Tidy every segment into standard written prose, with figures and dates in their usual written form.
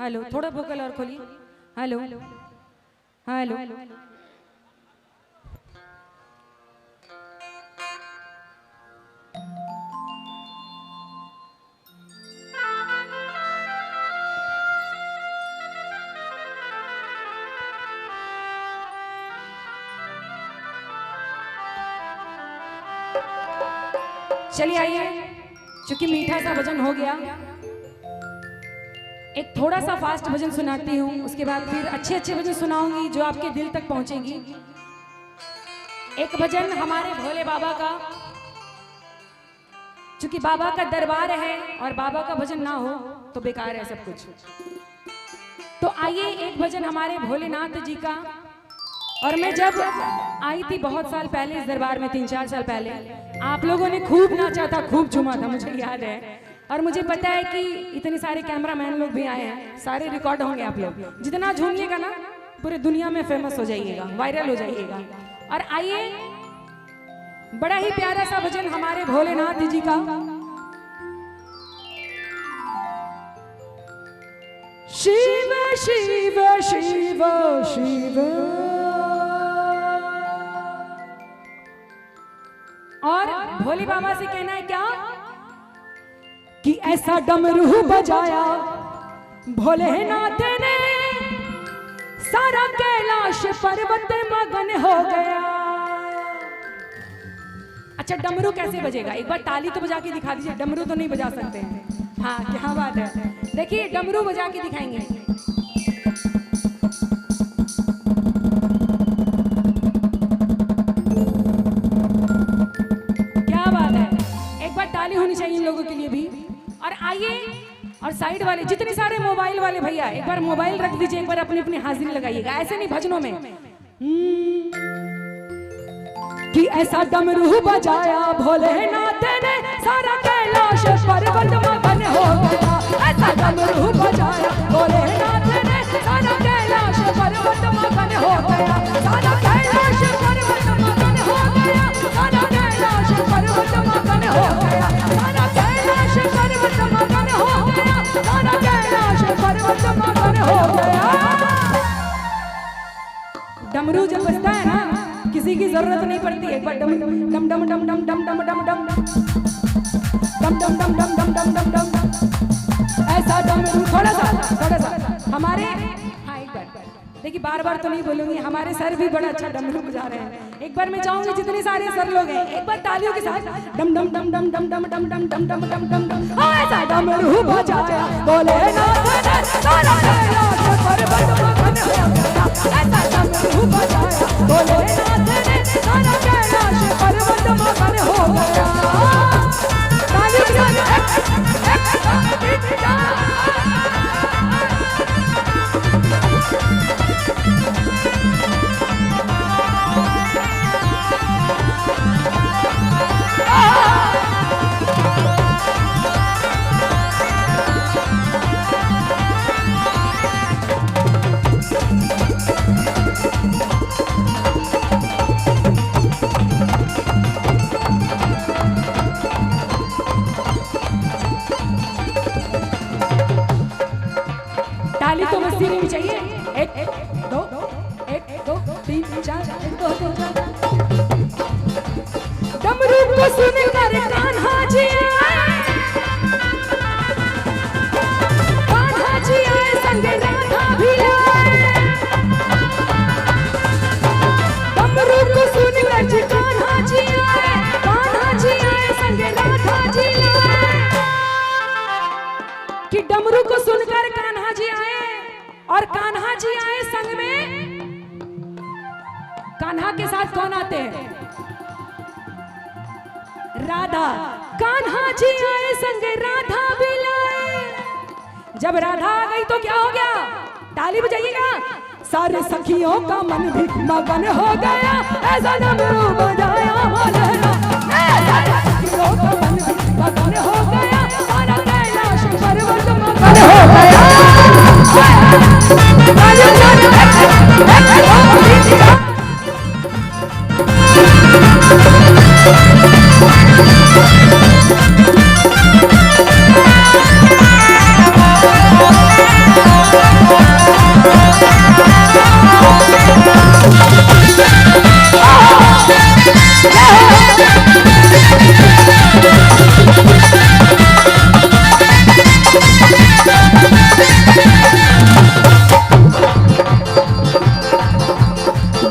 Hello, थोड़ा vocal और खोलिए। Hello hello. चलिए आइए, चूंकि मीठा सा भजन हो गया, एक थोड़ा सा फास्ट भजन सुनाती हूँ, उसके बाद फिर अच्छे अच्छे भजन सुनाऊंगी जो आपके दिल तक पहुंचेंगी। एक भजन हमारे भोले बाबा का, चूंकि बाबा का दरबार है और बाबा का भजन ना हो तो बेकार है सब कुछ। तो आइए एक भजन हमारे भोलेनाथ जी का। और मैं जब आई थी बहुत साल पहले इस दरबार में, 3-4 साल पहले, आप लोगों ने खूब नाचा था, खूब झूमा था, मुझे याद है। और मुझे पता है कि इतने सारे कैमरामैन लोग भी आए हैं, सारे रिकॉर्ड होंगे। आप लोग जितना झूमिएगा ना पूरे दुनिया में फेमस हो जाइएगा, वायरल हो जाइएगा। और आइए बड़ा ही प्यारा सा भजन हमारे भोलेनाथ जी का। शिव शिव शिव शिव। और भोले बाबा से कहना है क्या कि ऐसा डमरू बजाया भोलेनाथ ने, सारा कैलाश पर्वत मगन हो गया। अच्छा, डमरू कैसे बजेगा? एक बार ताली तो बजा के दिखा दीजिए। डमरू तो नहीं बजा सकते हैं। हाँ, क्या बात है। देखिए डमरू बजा के दिखाएंगे। क्या बात है, एक बार ताली होनी चाहिए इन लोगों के लिए भी। और आइए, और साइड वाले जितने सारे मोबाइल वाले भैया, एक बार मोबाइल रख दीजिए, एक बार अपनी अपनी हाजिरी लगाइएगा। ऐसे नहीं भजनों में कि ऐसा डमरू बजाया भोलेनाथ ने, सारा कैलाश पर्वत मगन हो गया। ऐसा डमरू बजाया भोलेनाथ ने, सारा कैलाश पर्वत मगन हो गया। सारा कैलाश पर्वत मगन हो गया। सारा कैलाश पर्वत मगन हो गया। सारा कैलाश पर्वत मगन हो गया। सारा कैलाश पर्वत मगन हो गया। डमरू जब बजता है ना, किसी की जरूरत नहीं पड़ती। एक बार डम डम डम डम डम डम डम डम डम डम डम डम डम डम डम डम डम। ऐसा डमरू थोड़ा सा हमारे, हाँ एक बार देखिए, बार बार तो नहीं बोलूंगी, हमारे सर भी बड़ा अच्छा डमरू बजा रहे हैं। एक बार मैं चाहूंगी जितने सारे सर लोग हैं, एक बार तालियों के साथ डम डम डम डम डम डम डम डम डम डम डम डम डम। ऐसा डमरू बजाया भोलेनाथ ने, सारा कैलाश पर्वत मगन हो गया। ऐसा डमरू बजाया भोलेनाथ ने, सारा कैलाश पर्वत मगन हो गया। तालियों के साथ तो मस्ती नहीं चाहिए। एक दो 3 4 1 2 3 4। डमरू को सुनकर कान्हा जी आए, कान्हा जी आए संग राधा भी आए। डमरू को सुनकर जी कान्हा जी आए, कान्हा जी आए संग राधा जी आए। कि डमरू को सुनकर कान्हा जी आए और कान्हा जी आए संग में। कान्हा के साथ कौन आते हैं? राधा। कान्हा जी आए संग राधा भी लाए। जब राधा आ गई तो क्या हो गया? ताली बजाइएगा। सारे सखियों का मन भी मगन हो गया। ऐसा डमरू बजाया भोलेनाथ, सारे सखियों का मन भी मगन हो गया। सारा कैलाश पर्वत मगन हो गया।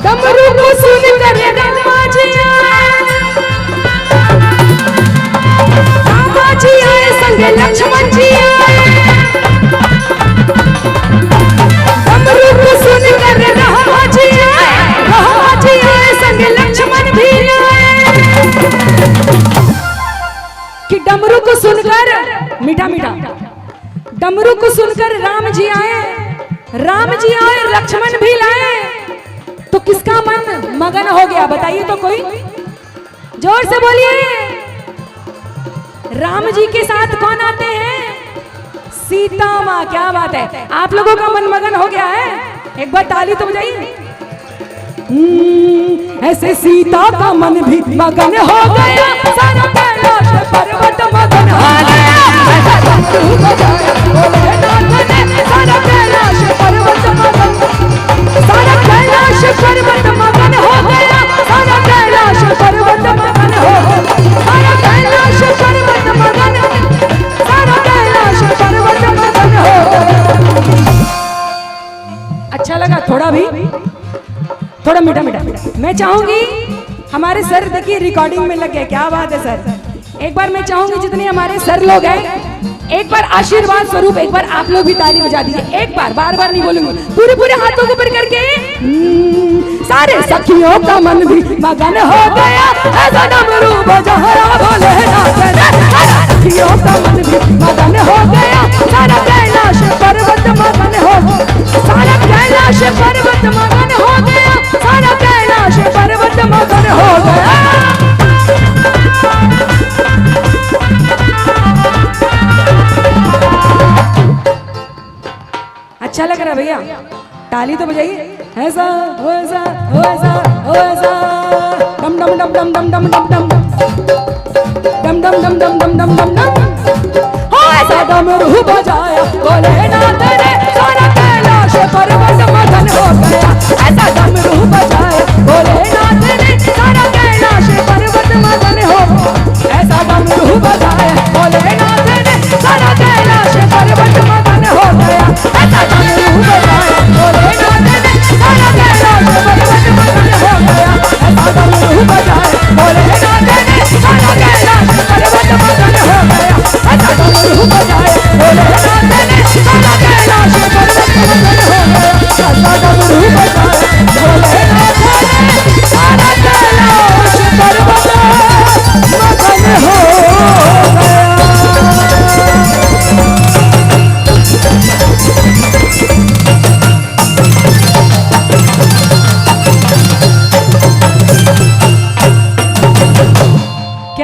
डमरू को सुन कर रामा जी आए संग लक्ष्मण जी आए। डमरू को सुन कर रामा जी आए संग लक्ष्मण भी आए। कि डमरू को सुनकर मीठा मीठा डमरू को सुनकर राम जी आए लक्ष्मण भी लाए। तो किसका मन मगन हो गया बताइए तो कोई, जोर से बोलिए। राम जी के साथ कौन आते हैं? सीता माँ। क्या बात है, आप लोगों का मन मगन हो गया है? एक बार ताली तो बजाइए। ऐसे सीता का मन भी मगन हो गया, सारा कैलाश पर्वत मगन हो गया। ऐसा डमरू बजाया भोलेनाथ ने, सारा कैलाश पर्वत मगन, सारा कैलाश पर्वत मगन हो गया, सारा कैलाश पर्वत मगन हो गया, सारा कैलाश पर्वत मगन, सारा कैलाश पर्वत मगन हो गया। अच्छा लगा? थोड़ा भी थोड़ा मीठा मीठा। मैं चाहूंगी हमारे सर देखिए रिकॉर्डिंग में लग गए। क्या बात है सर। एक बार मैं चाहूंगी जितने हमारे सर लोग हैं, एक बार आशीर्वाद स्वरूप एक बार आप लोग भी ताली बजा दीजिए। एक बार, बार बार नहीं बोलूंगी, पूरे पूरे हाथों को ऊपर करके। सारे सखियों का मन भी मगन हो गया, ऐसा डमरू बजाया भोलेनाथ ने। सखियों का मन भी मगन हो गया, सारा कैलाश पर्वत मगन हो गया, सारा कैलाश पर्वत मगन हो गया, सारा कैलाश पर्वत मगन हो गया। अच्छा लग रहा भैया? ताली तो बजाइए। ऐसा हो ऐसा हो ऐसा हो ऐसा डम डम डम डम डम डम डम डम डम डम डम डम डम डम डम डम हो ऐसा डमरू बजाया भोलेनाथ ने, सारा कैलाश पर्वत मगन हो गया। ऐसा डमरू बजाया